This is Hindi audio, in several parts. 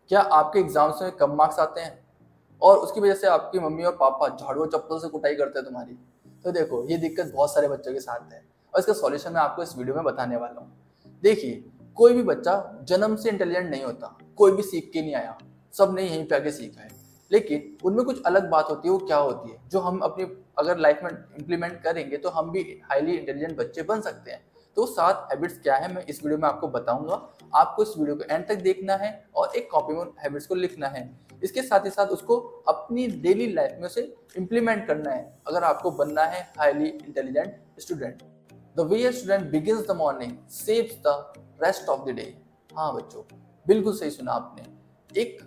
क्या आपके एग्जाम्स में कम मार्क्स आते हैं और उसकी वजह से आपकी मम्मी और पापा झाड़ू और चप्पल से कुटाई करते हैं तुम्हारी? तो देखो, ये दिक्कत बहुत सारे बच्चों के साथ है और इसका सॉल्यूशन मैं आपको इस वीडियो में बताने वाला हूँ। देखिए, कोई भी बच्चा जन्म से इंटेलिजेंट नहीं होता, कोई भी सीख के नहीं आया, सबने यहीं पे आके सीखा है। लेकिन उनमें कुछ अलग बात होती है। वो क्या होती है जो हम अपनी अगर लाइफ में इम्प्लीमेंट करेंगे तो हम भी हाईली इंटेलिजेंट बच्चे बन सकते हैं। तो 7 हैबिट्स क्या है मैं इस वीडियो में आपको बताऊंगा। आपको इस वीडियो को एंड तक देखना है और एक कॉपी में हैबिट्स को लिखना है। इसके साथ ही साथ उसको अपनी डेली लाइफ में उसे इम्प्लीमेंट करना है अगर आपको बनना है highly intelligent student. The way a student begins the morning shapes the rest of the day. हाँ बच्चों, बिल्कुल सही सुना आपने। एक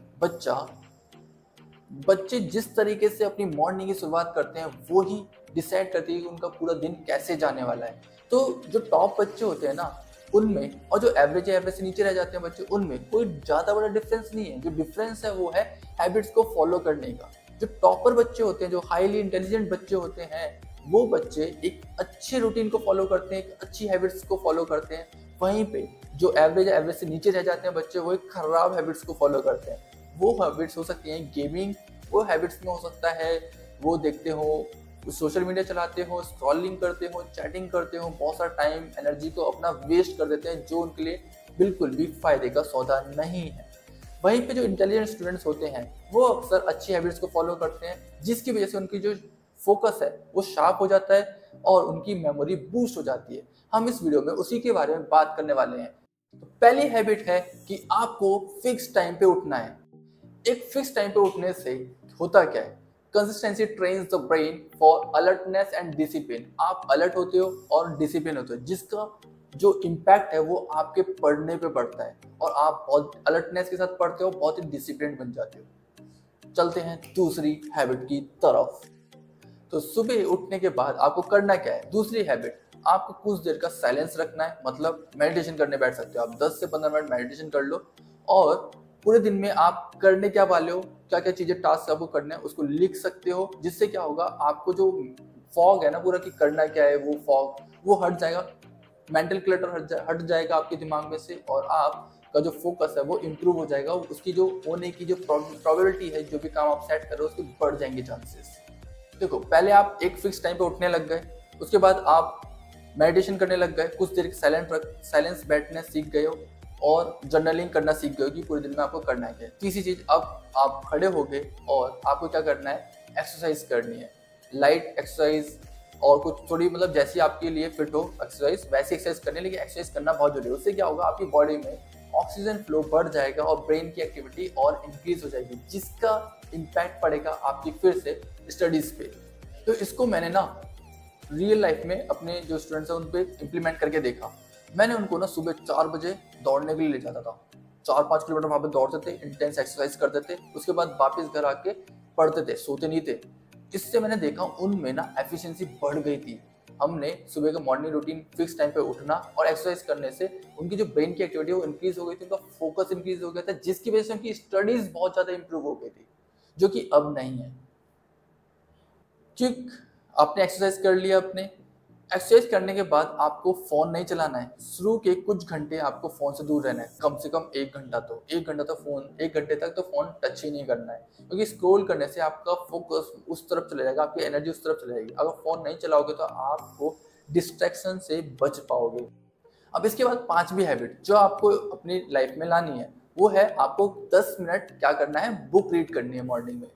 बच्चे जिस तरीके से अपनी मॉर्निंग की शुरुआत करते हैं वो ही डिसाइड करती है कि उनका पूरा दिन कैसे जाने वाला है। तो जो टॉप बच्चे होते हैं ना उनमें और जो एवरेज से नीचे रह जाते हैं बच्चे, उनमें कोई ज़्यादा बड़ा डिफरेंस नहीं है। जो डिफरेंस है वो है हैबिट्स को फॉलो करने का। जो टॉपर बच्चे होते हैं, जो हाईली इंटेलिजेंट बच्चे होते हैं, वो बच्चे एक अच्छे रूटीन को फॉलो करते हैं, एक अच्छी हैबिट्स को फॉलो करते हैं। वहीं पे जो एवरेज से नीचे रह जाते हैं बच्चे, वो एक खराब हैबिट्स को फॉलो करते हैं। वो हैबिट्स हो सकती हैं गेमिंग, वो हैबिट्स में हो सकता है वो देखते हो, सोशल मीडिया चलाते हो, स्क्रॉलिंग करते हो, चैटिंग करते हो, बहुत सारा टाइम एनर्जी को अपना वेस्ट कर देते हैं जो उनके लिए बिल्कुल भी फायदे का सौदा नहीं है। वहीं पे जो इंटेलिजेंट स्टूडेंट्स होते हैं वो अक्सर अच्छी हैबिट्स को फॉलो करते हैं, जिसकी वजह से उनकी जो फोकस है वो शार्प हो जाता है और उनकी मेमोरी बूस्ट हो जाती है। हम इस वीडियो में उसी के बारे में बात करने वाले हैं। तो पहली हैबिट है कि आपको फिक्स टाइम पे उठना है। एक फिक्स टाइम पे उठने से होता क्या है, consistency trains the brain for alertness and discipline. आप अलर्ट होते हो और डिसिप्लिन होते हो, जिसका जो इम्पैक्ट है वो आपके पढ़ने पे पड़ता है और आप बहुत अलर्टनेस के साथ पढ़ते हो, बहुत ही डिसिप्लिन बन जाते हो। चलते हैं दूसरी हैबिट की तरफ। तो सुबह उठने के बाद आपको करना क्या है? दूसरी हैबिट, आपको कुछ देर का साइलेंस रखना है। मतलब मेडिटेशन करने बैठ सकते हो आप, 10 से 15 मिनट मेडिटेशन कर लो और पूरे दिन में आप करने क्या वाले हो, क्या क्या चीजें टास्क आपको करने हैं उसको लिख सकते हो। जिससे क्या होगा, आपको जो फॉग है ना पूरा कि करना क्या है, वो फॉग वो हट जाएगा, मेंटल क्लटर हट जाएगा आपके दिमाग में से और आपका जो फोकस है वो इम्प्रूव हो जाएगा। उसकी जो होने की जो प्रोबेबिलिटी है, जो भी काम आप सेट कर रहे हो उसके बढ़ जाएंगे चांसेस। देखो, पहले आप एक फिक्स टाइम पे उठने लग गए, उसके बाद आप मेडिटेशन करने लग गए, कुछ देर साइलेंस बैठने सीख गए हो और जर्नलिंग करना सीख गए हो कि पूरे दिन में आपको करना है क्या। तीसरी चीज, अब आप खड़े हो गए और आपको क्या करना है, एक्सरसाइज करनी है। लाइट एक्सरसाइज और कुछ थोड़ी मतलब जैसी आपके लिए फिट हो एक्सरसाइज वैसी एक्सरसाइज करनी है, लेकिन एक्सरसाइज करना बहुत जरूरी है। उससे क्या होगा, आपकी बॉडी में ऑक्सीजन फ्लो बढ़ जाएगा और ब्रेन की एक्टिविटी और इंक्रीज हो जाएगी, जिसका इम्पैक्ट पड़ेगा आपकी फिर से स्टडीज पे। तो इसको मैंने ना रियल लाइफ में अपने जो स्टूडेंट्स हैं उन पे इम्प्लीमेंट करके देखा। मैंने उनको ना सुबह 4 बजे दौड़ने के लिए ले जाता था। 4-5 किलोमीटर वहाँ पे दौड़ते थे, इंटेंस एक्सरसाइज करते थे, उसके बाद वापस घर आके पढ़ते थे, सोते नहीं थे। इससे मैंने देखा उनमें ना एफिशिएंसी बढ़ गई थी। हमने सुबह का मॉर्निंग रूटीन फिक्स टाइम पे उठना और एक्सरसाइज करने से उनकी जो ब्रेन की एक्टिविटी है वो इंक्रीज हो गई थी, उनका फोकस इंक्रीज हो गया था, जिसकी वजह से उनकी स्टडीज बहुत ज़्यादा इंप्रूव हो गई थी, जो कि अब नहीं है। ठीक, आपने एक्सरसाइज कर लिया। अपने एक्सरसाइज करने के बाद आपको फोन नहीं चलाना है। शुरू के कुछ घंटे आपको फोन से दूर रहना है, कम से कम 1 घंटा। तो 1 घंटे तक तो फोन टच ही नहीं करना है, क्योंकि स्क्रॉल करने से आपका फोकस उस तरफ चले जाएगा, आपकी एनर्जी उस तरफ चले जाएगी। अगर फोन नहीं चलाओगे तो आपको डिस्ट्रैक्शन से बच पाओगे। अब इसके बाद 5वीं हैबिट जो आपको अपनी लाइफ में लानी है वो है, आपको 10 मिनट क्या करना है, बुक रीड करनी है मॉर्निंग में।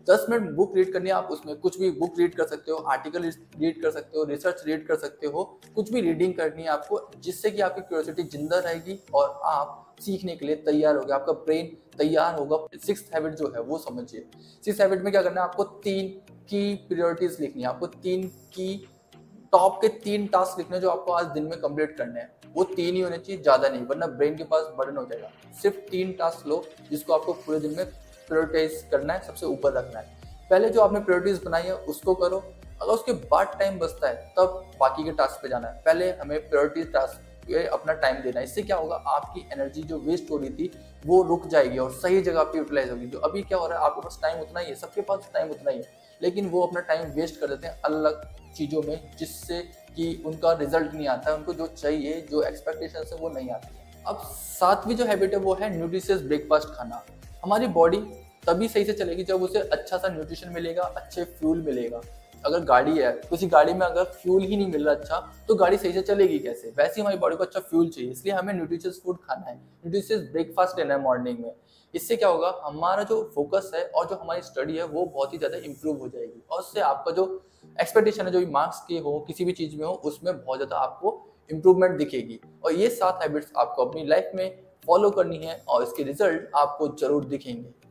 10 मिनट बुक रीड करनी है। आप उसमें कुछ भी बुक रीड कर सकते हो, आर्टिकल रीड कर सकते हो, रिसर्च रीड कर सकते हो, कुछ भी रीडिंग करनी है आपको, जिससे कि आपकी क्यूरियोसिटी जिंदा रहेगी और आप सीखने के लिए तैयार होगे, आपका ब्रेन तैयार होगा। 6th हैबिट जो है वो समझिए। 6th हैबिट में क्या करना है, आपको 3 की प्रायोरिटीज लिखनी है। आपको 3 की टॉप के 3 टास्क लिखने जो आपको आज दिन में कंप्लीट करने हैं। वो 3 ही होने चाहिए, ज्यादा नहीं, वरना ब्रेन के पास बर्डन हो जाएगा। सिर्फ 3 टास्क लो जिसको आपको पूरे दिन में प्रायोरिटाइज करना है, सबसे ऊपर रखना है। पहले जो आपने प्रायोरिटीज बनाई है उसको करो, अगर उसके बाद टाइम बचता है तब बाकी के टास्क पे जाना है। पहले हमें प्रायोरिटी टास्क पे अपना टाइम देना है। इससे क्या होगा, आपकी एनर्जी जो वेस्ट हो रही थी वो रुक जाएगी और सही जगह पे यूटिलाइज होगी। जो अभी क्या हो रहा है, आपके पास टाइम उतना ही है, सबके पास टाइम उतना ही है, लेकिन वो अपना टाइम वेस्ट कर देते हैं अलग चीज़ों में, जिससे कि उनका रिजल्ट नहीं आता है, उनको जो चाहिए, जो एक्सपेक्टेशन है वो नहीं आती है। अब 7वीं जो हैबिट है वो है न्यूट्रिशियस ब्रेकफास्ट खाना। हमारी बॉडी तभी सही से चलेगी जब उसे अच्छा सा न्यूट्रिशन मिलेगा, अच्छे फ्यूल मिलेगा। अगर गाड़ी है, किसी गाड़ी में अगर फ्यूल ही नहीं मिल रहा अच्छा, तो गाड़ी सही से चलेगी कैसे? वैसे ही हमारी बॉडी को अच्छा फ्यूल चाहिए, इसलिए हमें न्यूट्रिशियस फूड खाना है, न्यूट्रिशियस ब्रेकफास्ट लेना है मॉर्निंग में। इससे क्या होगा, हमारा जो फोकस है और जो हमारी स्टडी है वो बहुत ही ज़्यादा इंप्रूव हो जाएगी, और उससे आपका जो एक्सपेक्टेशन है, जो भी मार्क्स के हो, किसी भी चीज़ में हो, उसमें बहुत ज़्यादा आपको इंप्रूवमेंट दिखेगी। और ये 7 हैबिट्स आपको अपनी लाइफ में फॉलो करनी है और इसके रिजल्ट आपको जरूर दिखेंगे।